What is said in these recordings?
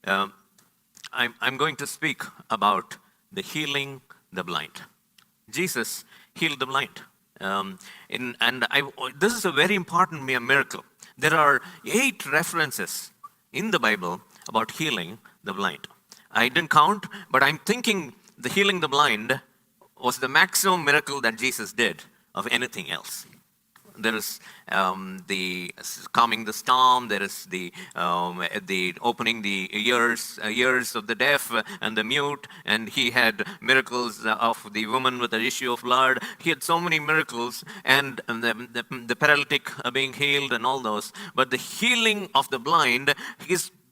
Um, I'm going to speak about the healing the blind. Jesus healed the blind. This is a very important miracle. There are 8 references in the Bible about healing the blind. I didn't count, but I'm thinking the healing the blind was the maximum miracle that Jesus did of anything else. There is the calming the storm. There is the opening the ears of the deaf and the mute, and he had miracles of the woman with the issue of blood. He had so many miracles, and the paralytic being healed, and all those. But the healing of the blind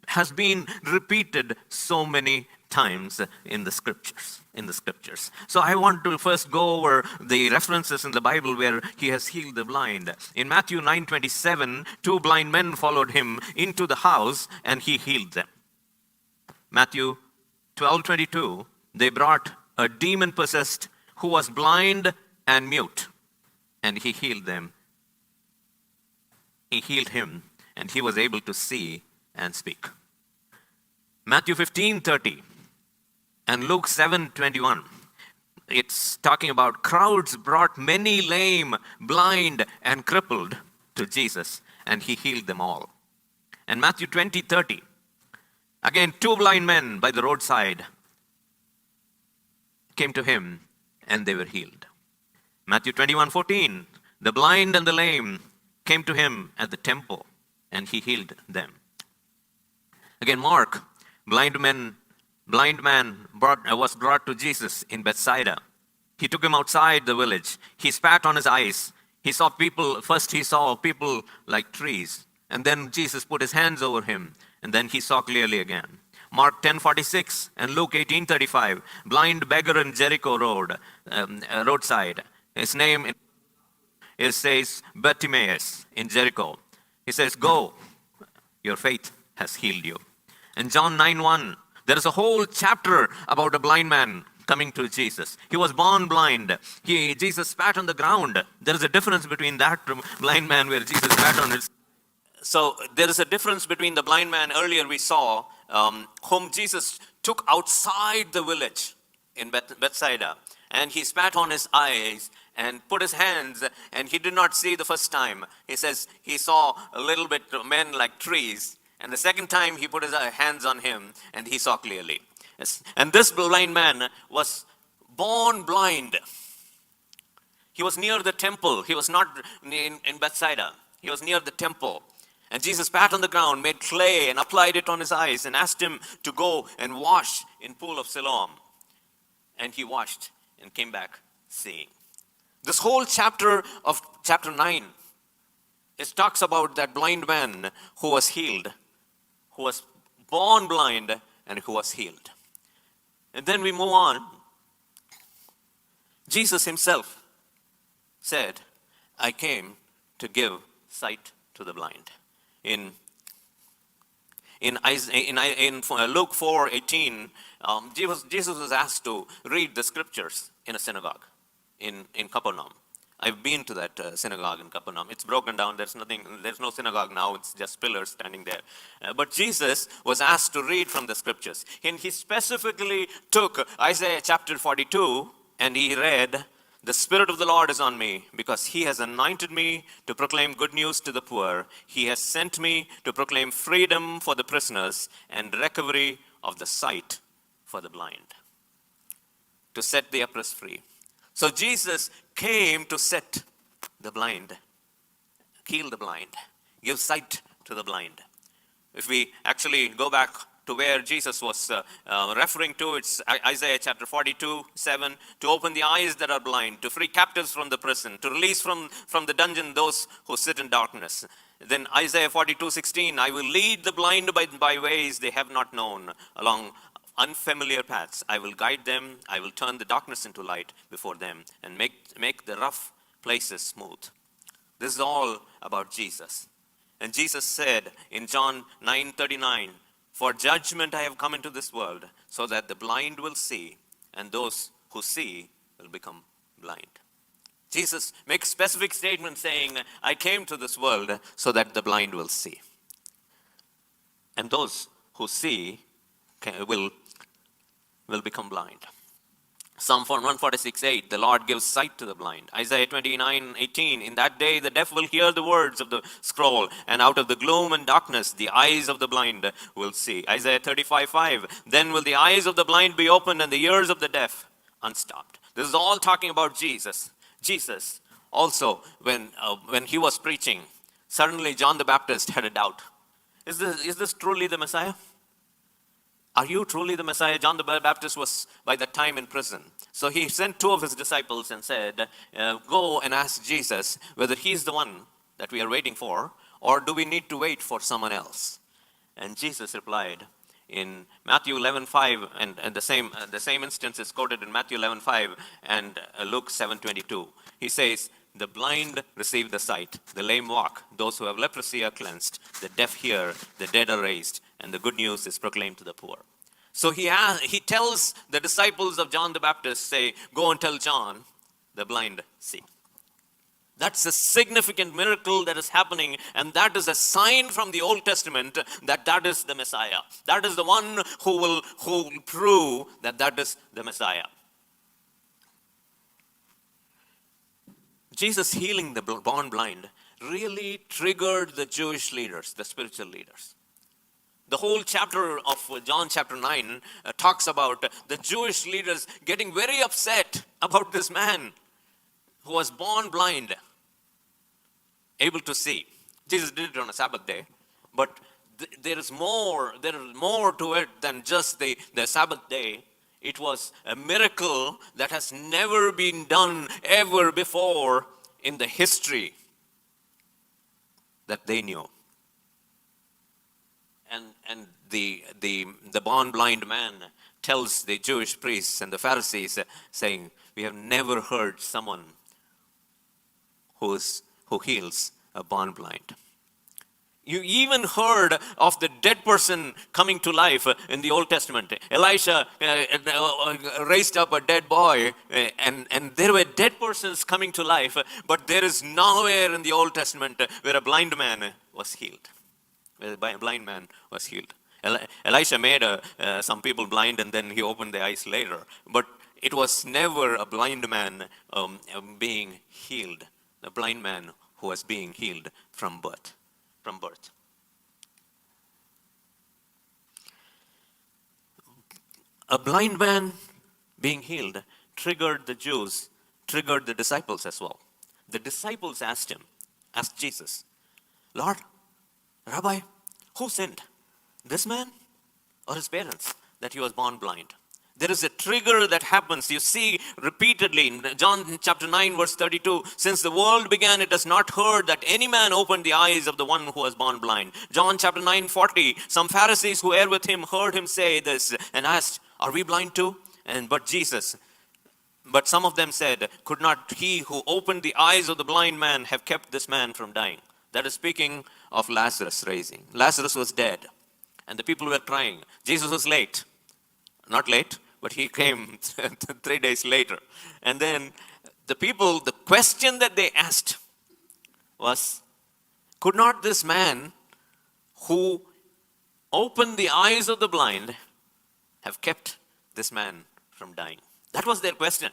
has been repeated so many times in the scriptures. So I want to first go over the references in the Bible where he has healed the blind. In Matthew 9:27, 2 blind men followed him into the house and he healed them. Matthew 12:22, they brought a demon possessed who was blind and mute, and he healed them. He healed him, and he was able to see and speak. Matthew 15:30 and Luke 7:21. It's talking about crowds brought many lame, blind, and crippled to Jesus, and he healed them all. And Matthew 20:30. Again, 2 blind men by the roadside came to him, and they were healed. Matthew 21:14. The blind and the lame came to him at the temple, and he healed them. Again, Mark, blind man was brought to Jesus in Bethsaida. He took him outside the village. He spat on his eyes. He saw people like trees. And then Jesus put his hands over him. And then he saw clearly again. Mark 10:46 and Luke 18:35. Blind beggar in Jericho roadside. His name says Bartimaeus in Jericho. He says, "Go, your faith has healed you." And John 9:1. There is a whole chapter about a blind man coming to Jesus. He was born blind. Jesus spat on the ground. There is a difference between that blind man where Jesus spat on it. So there is a difference between the blind man earlier we saw, whom Jesus took outside the village in Bethsaida. And he spat on his eyes and put his hands, and he did not see the first time. He says he saw a little bit of men like trees. And the second time he put his hands on him and he saw clearly. Yes. And this blind man was born blind. He was near the temple. He was not in Bethsaida. He was near the temple. And Jesus spat on the ground, made clay and applied it on his eyes and asked him to go and wash in pool of Siloam. And he washed and came back seeing. This whole chapter of chapter 9, it talks about that blind man who was healed, who was born blind and who was healed. And then we move on. Jesus himself said, "I came to give sight to the blind." In Luke 4:18, Jesus was asked to read the scriptures in a synagogue in Capernaum. I've been to that synagogue in Capernaum. It's broken down. There's no synagogue now. It's just pillars standing there. But Jesus was asked to read from the scriptures. And he specifically took Isaiah chapter 42 and he read, "The Spirit of the Lord is on me because he has anointed me to proclaim good news to the poor. He has sent me to proclaim freedom for the prisoners and recovery of the sight for the blind, to set the oppressed free." So Jesus came to set the blind, heal the blind, give sight to the blind. If we actually go back to where Jesus was referring to, it's Isaiah chapter 42:7, to open the eyes that are blind, to free captives from the prison, to release from the dungeon those who sit in darkness. Then Isaiah 42:16, "I will lead the blind by ways they have not known, along unfamiliar paths. I will guide them. I will turn the darkness into light before them and make the rough places smooth." This is all about Jesus. And Jesus said in John 9:39, "For judgment I have come into this world, so that the blind will see, and those who see will become blind." Jesus makes specific statements saying, "I came to this world so that the blind will see. And those who see will become blind. Psalm 146:8, the Lord gives sight to the blind. Isaiah 29:18, in that day the deaf will hear the words of the scroll, and out of the gloom and darkness the eyes of the blind will see. Isaiah 35:5, then will the eyes of the blind be opened and the ears of the deaf unstopped. This is all talking about Jesus. Jesus also, when he was preaching, suddenly John the Baptist had a doubt. Is this truly the Messiah? Are you truly the Messiah? John the Baptist was by that time in prison. So he sent two of his disciples and said, go and ask Jesus whether he's the one that we are waiting for, or do we need to wait for someone else? And Jesus replied in Matthew 11:5, and the same instance is quoted in Matthew 11:5 and Luke 7:22. He says, the blind receive the sight, the lame walk, those who have leprosy are cleansed, the deaf hear, the dead are raised, and the good news is proclaimed to the poor. So he tells the disciples of John the Baptist, say, go and tell John, the blind see. That's a significant miracle that is happening, and that is a sign from the Old Testament that is the Messiah. That is the one who will prove that is the Messiah. Jesus healing the born blind really triggered the Jewish leaders, the spiritual leaders. The whole chapter of John chapter 9 talks about the Jewish leaders getting very upset about this man who was born blind, able to see. Jesus did it on a Sabbath day, but there is more to it than just the Sabbath day. It was a miracle that has never been done ever before in the history that they knew. And the born blind man tells the Jewish priests and the Pharisees, saying, we have never heard someone who heals a born blind. You even heard of the dead person coming to life in the Old Testament. Elisha raised up a dead boy, and there were dead persons coming to life, but there is nowhere in the Old Testament where a blind man was healed. Where a blind man was healed. Elisha made some people blind, and then he opened their eyes later. But it was never a blind man being healed. The blind man who was being healed from birth. A blind man being healed triggered the Jews, triggered the disciples as well. The disciples asked Jesus, Lord, Rabbi, who sinned? This man or his parents that he was born blind? There is a trigger that happens. You see repeatedly in John chapter 9 verse 32, since the world began, it has not heard that any man opened the eyes of the one who was born blind. John chapter 9:40, some Pharisees who were with him heard him say this and asked, are we blind too? But some of them said, could not he who opened the eyes of the blind man have kept this man from dying? That is speaking of Lazarus raising. Lazarus was dead and the people were crying. Jesus was late. Not late, but he came 3 days later. And then the question that they asked was, could not this man who opened the eyes of the blind have kept this man from dying? That was their question.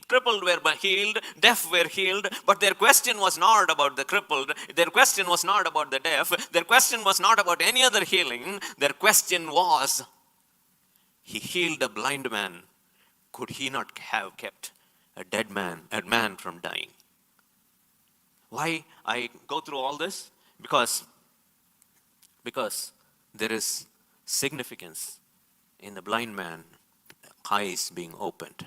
Crippled were healed, deaf were healed, but their question was not about the crippled. Their question was not about the deaf. Their question was not about any other healing. Their question was, he healed a blind man. Could he not have kept a man from dying? Why I go through all this? Because there is significance in the blind man eyes being opened.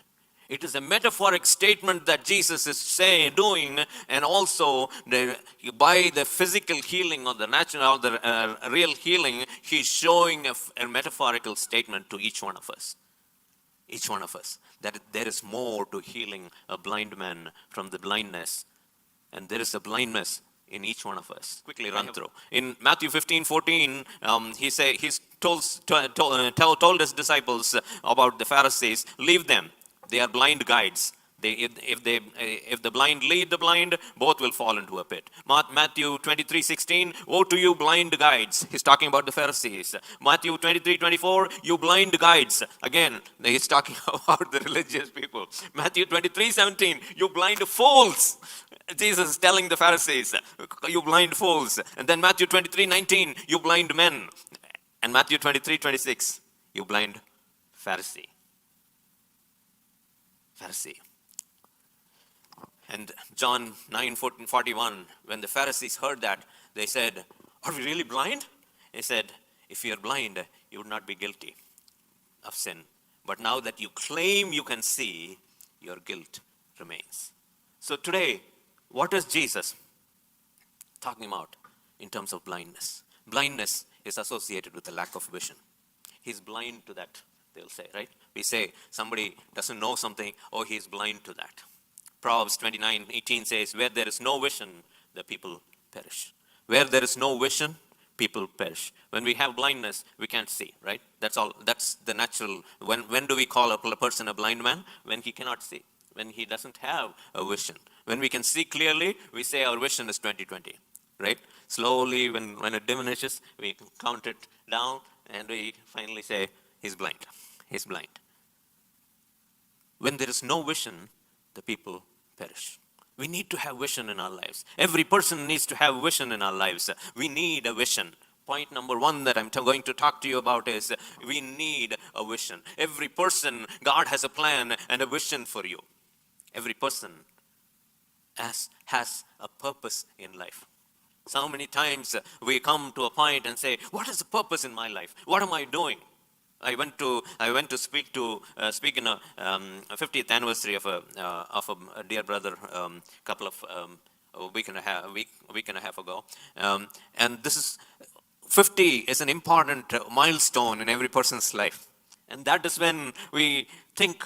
It is a metaphoric statement that Jesus is doing, and also by the physical healing or the natural or the real healing, he's showing a metaphorical statement to each one of us. Each one of us, that there is more to healing a blind man from the blindness, and there is a blindness in each one of us. Quickly run through. In Matthew 15:14, he's told his disciples about the Pharisees, leave them. They are blind guides. If the blind lead the blind, both will fall into a pit. Matthew 23:16, woe to you blind guides. He's talking about the Pharisees. Matthew 23:24, you blind guides. Again, he's talking about the religious people. Matthew 23:17, you blind fools. Jesus is telling the Pharisees, you blind fools. And then Matthew 23:19, you blind men. And Matthew 23:26, you blind Pharisee. And John 9:41, when the Pharisees heard that, they said, are we really blind? He said, if you're blind, you would not be guilty of sin. But now that you claim you can see, your guilt remains. So today, what is Jesus talking about in terms of blindness? Blindness is associated with a lack of vision. He's blind to that, they'll say, right? We say somebody doesn't know something, oh, he's blind to that. Proverbs 29:18 says, where there is no vision, the people perish. Where there is no vision, people perish. When we have blindness, we can't see, right? That's all. That's the natural. When do we call a person a blind man? When he cannot see. When he doesn't have a vision. When we can see clearly, we say our vision is 20/20, right? Slowly, when it diminishes, we count it down, and we finally say, he's blind. He's blind. When there is no vision, the people perish. We need to have vision in our lives. Every person needs to have vision in our lives. We need a vision. Point number one that I'm going to talk to you about is we need a vision. Every person, God has a plan and a vision for you. Every person has a purpose in life. So many times we come to a point and say, what is the purpose in my life? What am I doing? I went to speak in a 50th anniversary of a dear brother couple of a week and a half ago, and this is 50 is an important milestone in every person's life, and that is when we think,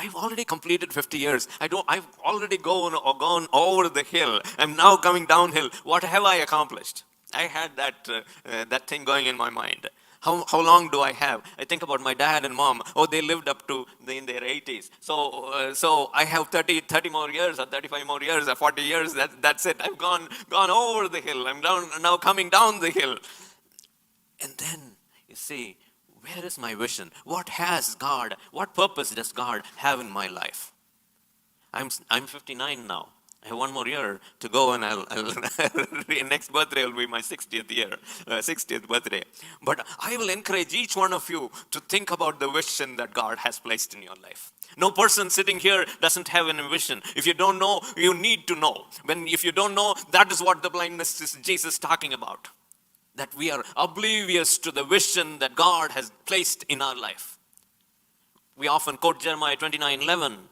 I've already completed 50 years. I've already gone over the hill. I'm now coming downhill. What have I accomplished? I had that thing going in my mind. How long do I have? I think about my dad and mom. Oh, they lived up to in their 80s. So I have 30 more years, or 35 more years, or 40 years. That's it. I've gone over the hill. I'm now coming down the hill. And then you see, where is my vision? What purpose does God have in my life? I'm 59 now. I have one more year to go, and next birthday will be my 60th birthday. But I will encourage each one of you to think about the vision that God has placed in your life. No person sitting here doesn't have an vision. If you don't know, you need to know. If you don't know, that is what the blindness is Jesus talking about. That we are oblivious to the vision that God has placed in our life. We often quote Jeremiah 29:11.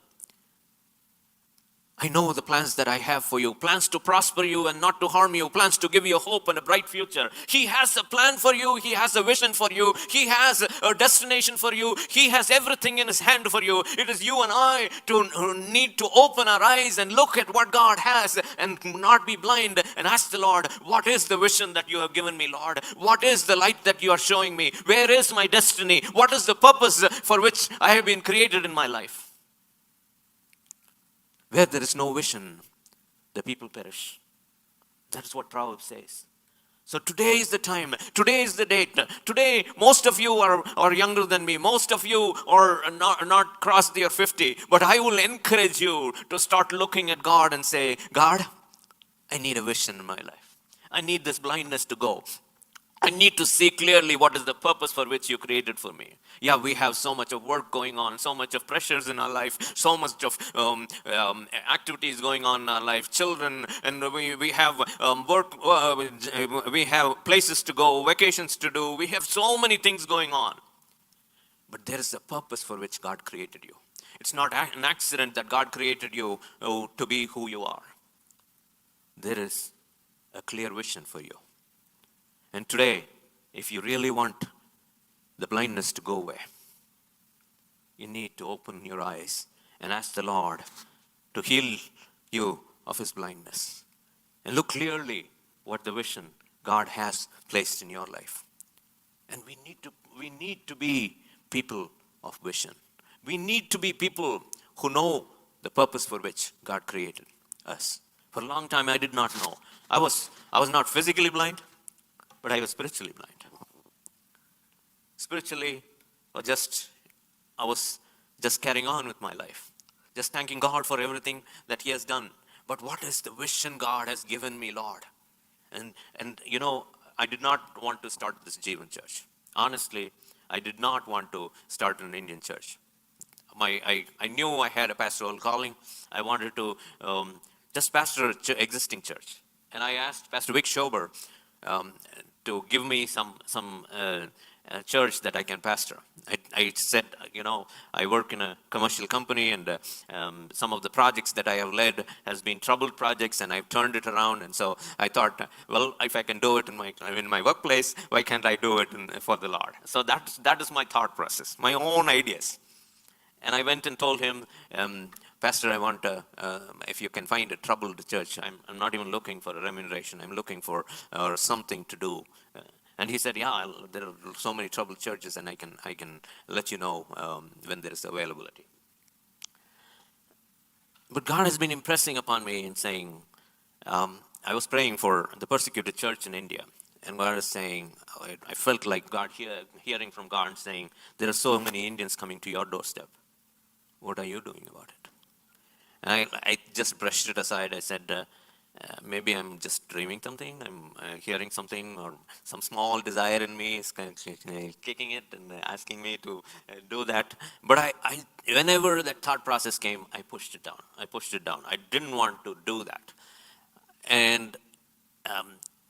I know the plans that I have for you, plans to prosper you and not to harm you, plans to give you a hope and a bright future. He has a plan for you. He has a vision for you. He has a destination for you. He has everything in his hand for you. It is you and I who need to open our eyes and look at what God has and not be blind and ask the Lord, what is the vision that you have given me, Lord? What is the light that you are showing me? Where is my destiny? What is the purpose for which I have been created in my life? Where there is no vision, the people perish. That is what Proverbs says. So today is the time. Today is the date. Today, most of you are younger than me. Most of you are not crossed their 50. But I will encourage you to start looking at God and say, God, I need a vision in my life. I need this blindness to go. I need to see clearly what is the purpose for which you created for me. Yeah, we have so much of work going on, so much of pressures in our life, so much of activities going on in our life, children, and we have work, we have places to go, vacations to do. We have so many things going on. But there is a purpose for which God created you. It's not an accident that God created you to be who you are. There is a clear vision for you. And today, if you really want the blindness to go away, you need to open your eyes and ask the Lord to heal you of his blindness. And look clearly what the vision God has placed in your life. And we need to be people of vision. We need to be people who know the purpose for which God created us. For a long time, I did not know. I was not physically blind, but I was spiritually blind. Spiritually, I was just carrying on with my life, just thanking God for everything that He has done. But what is the vision God has given me, Lord? And I did not want to start this Jeevan church. Honestly, I did not want to start an Indian church. I knew I had a pastoral calling. I wanted to just pastor an existing church. And I asked Pastor Vic Schober to give me some church that I can pastor. I said, I work in a commercial company, and some of the projects that I have led has been troubled projects, and I've turned it around. And so I thought, well, if I can do it in my workplace, why can't I do it for the Lord? So that is my thought process, my own ideas. And I went and told him, Pastor, I want if you can find a troubled church. I'm not even looking for a remuneration. I'm looking for something to do. And he said, yeah, there are so many troubled churches, and I can let you know when there is availability. But God has been impressing upon me and saying, I was praying for the persecuted church in India. And God is saying, I felt like God hearing from God saying, there are so many Indians coming to your doorstep. What are you doing about it? And I just brushed it aside. I said, maybe I'm just dreaming something. I'm hearing something, or some small desire in me is kind of kicking it and asking me to do that. But I whenever that thought process came, I pushed it down. I didn't want to do that. And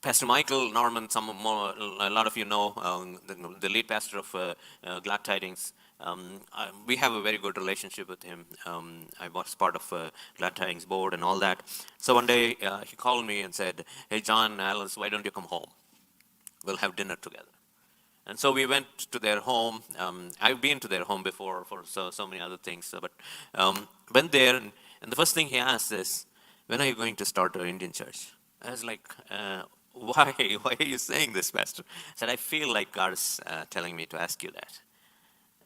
Pastor Michael Norman, a lot of you know, the lead pastor of Glad Tidings. We have a very good relationship with him. I was part of Glad Tidings board and all that. So one day he called me and said, hey John, Alice, why don't you come home? We'll have dinner together. And so we went to their home. I've been to their home before for so many other things. But went there, and the first thing he asked is, when are you going to start an Indian church? I was like, why are you saying this, Pastor? I said, I feel like God is telling me to ask you that.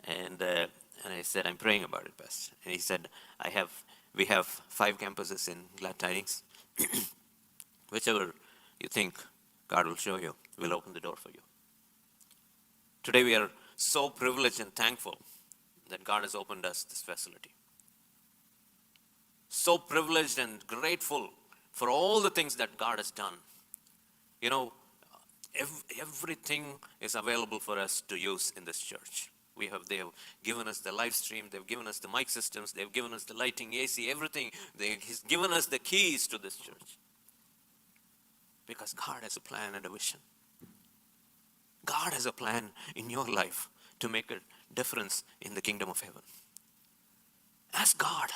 And I said, I'm praying about it, Pastor. And he said, we have 5 campuses in Glad Tidings. Whichever you think God will show you, we'll open the door for you. Today we are so privileged and thankful that God has opened us this facility. So privileged and grateful for all the things that God has done. Everything is available for us to use in this church. They have given us the live stream, they've given us the mic systems, they've given us the lighting, AC, everything. He's given us the keys to this church. Because God has a plan and a vision. God has a plan in your life to make a difference in the kingdom of heaven. Ask God,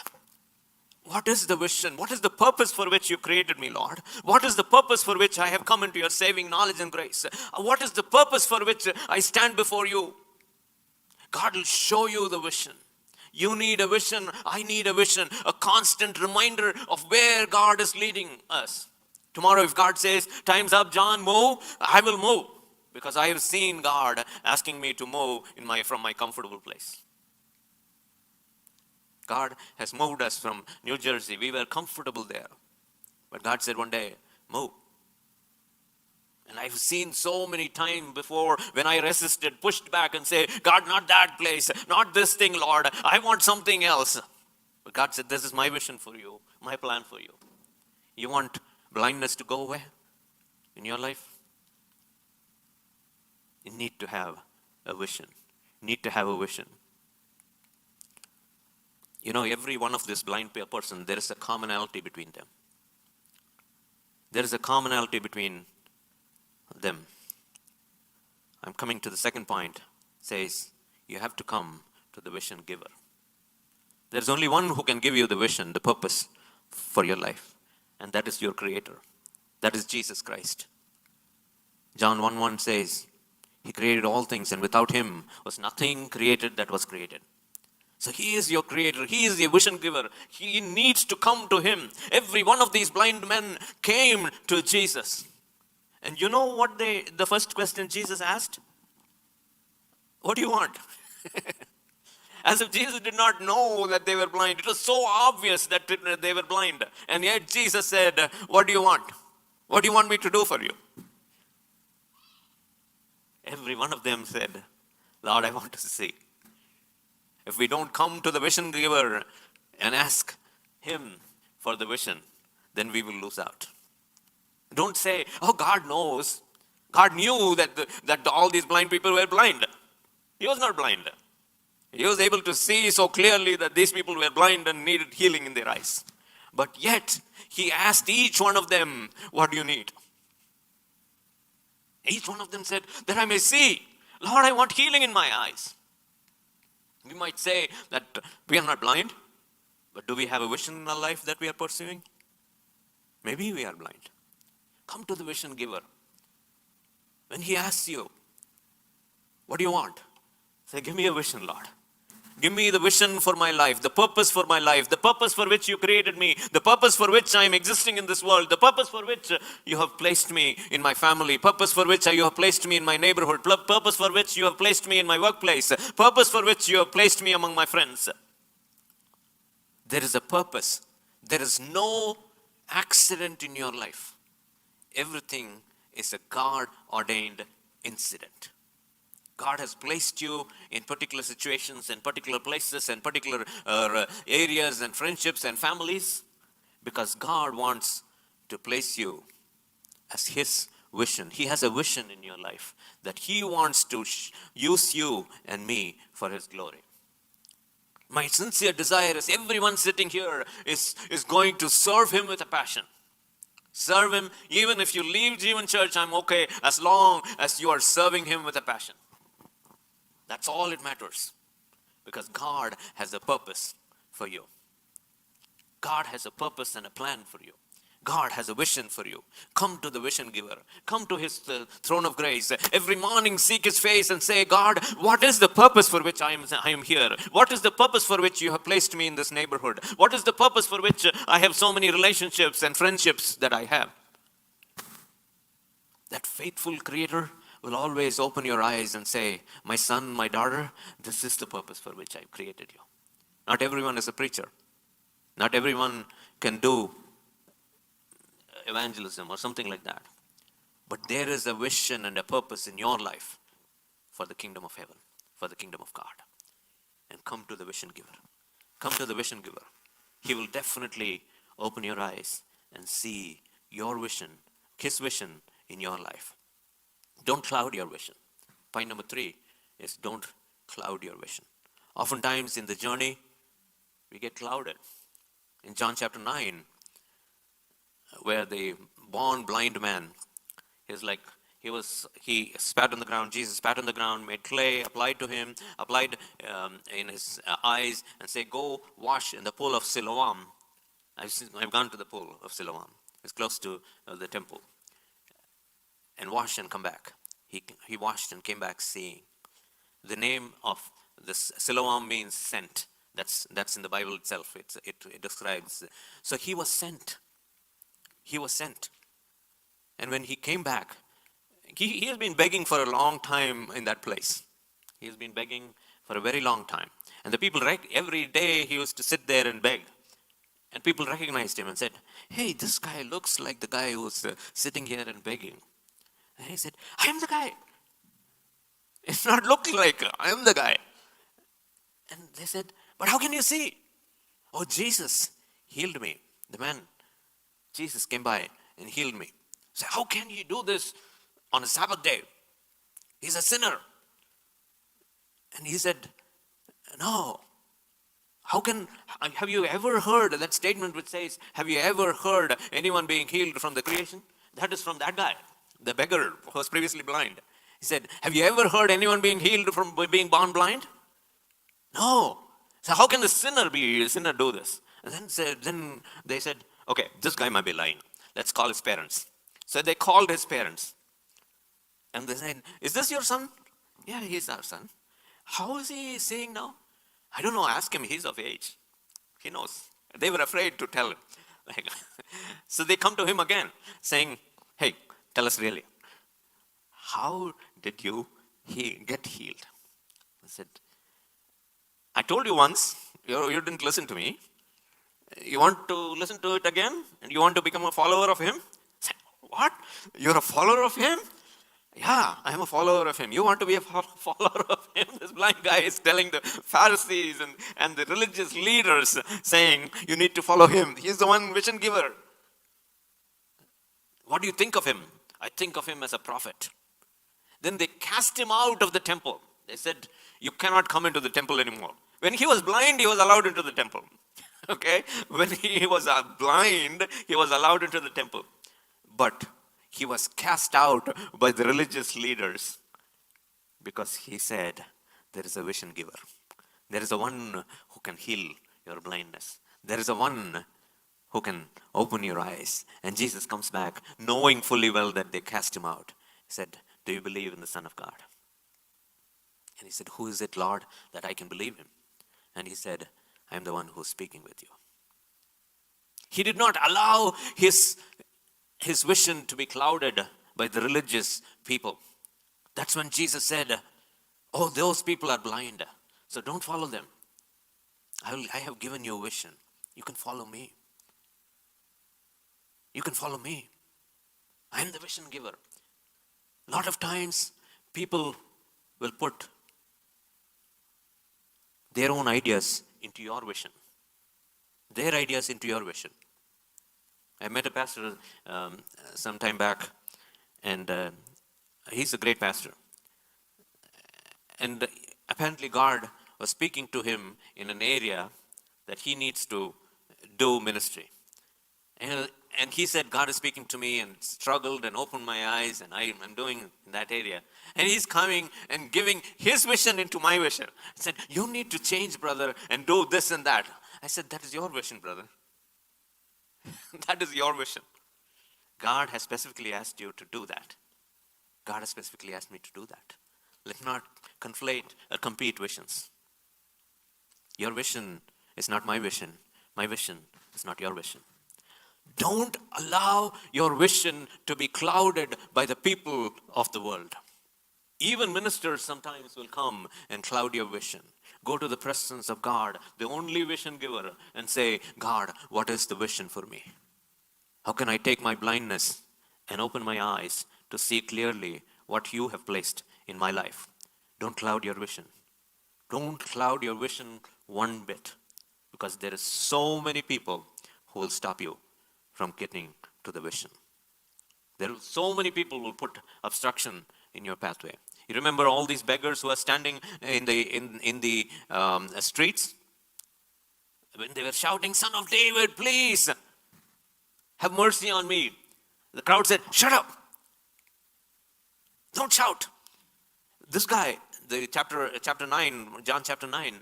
what is the vision? What is the purpose for which you created me, Lord? What is the purpose for which I have come into your saving knowledge and grace? What is the purpose for which I stand before you? God will show you the vision. You need a vision. I need a vision. A constant reminder of where God is leading us. Tomorrow, if God says, time's up, John, move, I will move. Because I have seen God asking me to move from my comfortable place. God has moved us from New Jersey. We were comfortable there. But God said one day, move. And I've seen so many times before when I resisted, pushed back and say, God, not that place, not this thing, Lord. I want something else. But God said, this is my vision for you, my plan for you. You want blindness to go away in your life? You need to have a vision. You need to have a vision. Every one of this blind person, there is a commonality between them. There is a commonality between them. I'm coming to the second point. It says, you have to come to the vision giver. There's only one who can give you the vision, the purpose for your life. And that is your Creator. That is Jesus Christ. John 1:1 says, He created all things, and without Him was nothing created that was created. So He is your Creator. He is your vision giver. He needs to come to Him. Every one of these blind men came to Jesus. And you know what the first question Jesus asked? What do you want? As if Jesus did not know that they were blind. It was so obvious that they were blind. And yet Jesus said, what do you want? What do you want me to do for you? Every one of them said, Lord, I want to see. If we don't come to the vision giver and ask him for the vision, then we will lose out. Don't say, oh, God knows. God knew that all these blind people were blind. He was not blind. He was able to see so clearly that these people were blind and needed healing in their eyes. But yet, he asked each one of them, what do you need? Each one of them said, that I may see. Lord, I want healing in my eyes. We might say that we are not blind, but do we have a vision in our life that we are pursuing? Maybe we are blind. Come to the vision giver. When he asks you, what do you want? Say, give me a vision, Lord. Give me the vision for my life, the purpose for my life, the purpose for which you created me, the purpose for which I am existing in this world, the purpose for which you have placed me in my family, purpose for which you have placed me in my neighborhood, purpose for which you have placed me in my workplace, purpose for which you have placed me among my friends. There is a purpose. There is no accident in your life. Everything is a God-ordained incident. God has placed you in particular situations and particular places and particular areas and friendships and families because God wants to place you as his vision. He has a vision in your life that he wants to use you and me for his glory. My sincere desire is everyone sitting here is going to serve him with a passion. Serve him. Even if you leave Jeevan Church, I'm okay as long as you are serving him with a passion. That's all it matters. Because God has a purpose for you. God has a purpose and a plan for you. God has a vision for you. Come to the vision giver. Come to his throne of grace. Every morning seek his face and say, God, what is the purpose for which I am here? What is the purpose for which you have placed me in this neighborhood? What is the purpose for which I have so many relationships and friendships that I have? That faithful creator will always open your eyes and say, my son, my daughter, this is the purpose for which I've created you. Not everyone is a preacher. Not everyone can do evangelism or something like that. But there is a vision and a purpose in your life for the kingdom of heaven, for the kingdom of God. And come to the vision giver. Come to the vision giver. He will definitely open your eyes and see your vision, his vision in your life. Don't cloud your vision. Point number 3 is don't cloud your vision. Oftentimes in the journey, we get clouded. In John chapter 9, where the born blind man, he spat on the ground, Jesus spat on the ground, made clay, applied in his eyes, and said, go wash in the pool of Siloam. I've gone to the pool of Siloam. It's close to the temple. And wash and come back. He washed and came back seeing. The name of this Siloam means sent. That's in the Bible itself. It describes. So he was sent. He was sent. And when he came back, he has been begging for a long time in that place. He has been begging for a very long time. And the people, every day he used to sit there and beg. And people recognized him and said, hey, this guy looks like the guy who's sitting here and begging. And he said, I am the guy. It's not looking like I am the guy. And they said, but how can you see? Oh, Jesus healed me. The man, Jesus came by and healed me. So how can he do this on a Sabbath day? He's a sinner. And he said, no. Have you ever heard that statement which says, have you ever heard anyone being healed from the creation? That is from that guy, the beggar who was previously blind. He said, have you ever heard anyone being healed from being born blind? No. So how can the sinner do this? And then they said, okay, this guy might be lying. Let's call his parents. So they called his parents. And they said, is this your son? Yeah, he's our son. How is he seeing now? I don't know. Ask him. He's of age. He knows. They were afraid to tell him. So they come to him again saying, hey, tell us really. How did you get healed? He said, I told you once, you didn't listen to me. You want to listen to it again? And you want to become a follower of him? Say, what? You're a follower of him? Yeah, I am a follower of him. You want to be a follower of him? This blind guy is telling the Pharisees and the religious leaders, saying, you need to follow him. He's the one vision giver. What do you think of him? I think of him as a prophet. Then they cast him out of the temple. They said, you cannot come into the temple anymore. When he was blind, he was allowed into the temple. Okay? When he was blind, he was allowed into the temple. But he was cast out by the religious leaders because he said, there is a vision giver. There is a one who can heal your blindness. There is a one who can open your eyes. And Jesus comes back knowing fully well that they cast him out. He said, do you believe in the Son of God? And he said, who is it, Lord, that I can believe him? And he said, I am the one who is speaking with you. He did not allow his vision to be clouded by the religious people. That's when Jesus said, oh, those people are blind, so don't follow them. I have given you a vision. You can follow me. You can follow me. I am the vision giver. A lot of times, people will put their own ideas into your vision. Their ideas into your vision. I met a pastor some time back, and he's a great pastor. And apparently God was speaking to him in an area that he needs to do ministry. And he said, God is speaking to me, and struggled and opened my eyes, and I'm doing in that area. And he's coming and giving his vision into my vision. He said, you need to change, brother, and do this and that. I said, that is your vision, brother. That is your vision. God has specifically asked you to do that. God has specifically asked me to do that. Let's not conflate or compete visions. Your vision is not my vision. My vision is not your vision. Don't allow your vision to be clouded by the people of the world. Even ministers sometimes will come and cloud your vision. Go to the presence of God, the only vision giver, and say, God, what is the vision for me? How can I take my blindness and open my eyes to see clearly what you have placed in my life? Don't cloud your vision. Don't cloud your vision one bit, because there is so many people who will stop you from getting to the vision. There are so many people who will put obstruction in your pathway. You remember all these beggars who are standing in the streets? When they were shouting, Son of David, please have mercy on me. The crowd said, shut up. Don't shout. This guy, the chapter 9, John chapter 9,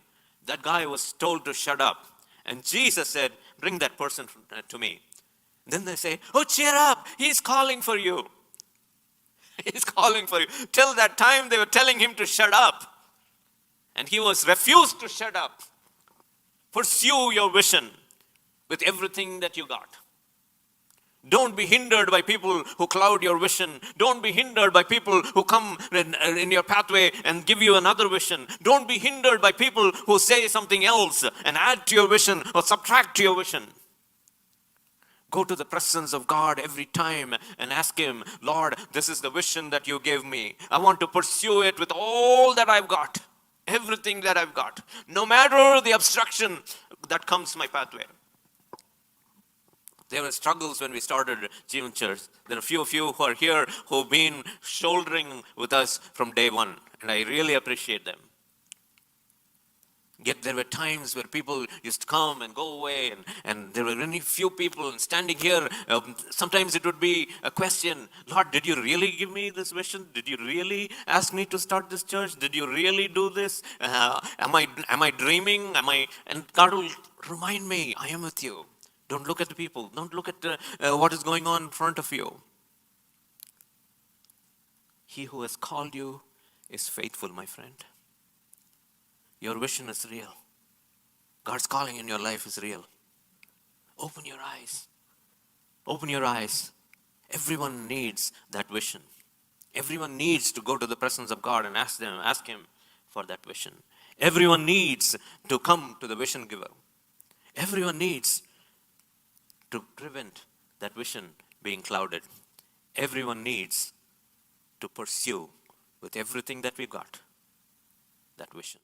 that guy was told to shut up. And Jesus said, bring that person to me. Then they say, oh, cheer up. He's calling for you. He's calling for you. Till that time, they were telling him to shut up. And he was refused to shut up. Pursue your vision with everything that you got. Don't be hindered by people who cloud your vision. Don't be hindered by people who come in your pathway and give you another vision. Don't be hindered by people who say something else and add to your vision or subtract to your vision. Go to the presence of God every time and ask him, Lord, this is the vision that you gave me. I want to pursue it with all that I've got. Everything that I've got. No matter the obstruction that comes my pathway. There were struggles when we started Jeevan Church. There are a few of you who are here who've been shouldering with us from day one. And I really appreciate them. Yet there were times where people used to come and go away, and there were only few people standing here. Sometimes it would be a question, Lord, did you really give me this vision? Did you really ask me to start this church? Did you really do this? Am I dreaming? And God will remind me, I am with you. Don't look at the people. Don't look at what is going on in front of you. He who has called you is faithful, my friend. Your vision is real. God's calling in your life is real. Open your eyes. Open your eyes. Everyone needs that vision. Everyone needs to go to the presence of God and ask him for that vision. Everyone needs to come to the vision giver. Everyone needs to prevent that vision being clouded. Everyone needs to pursue with everything that we got that vision.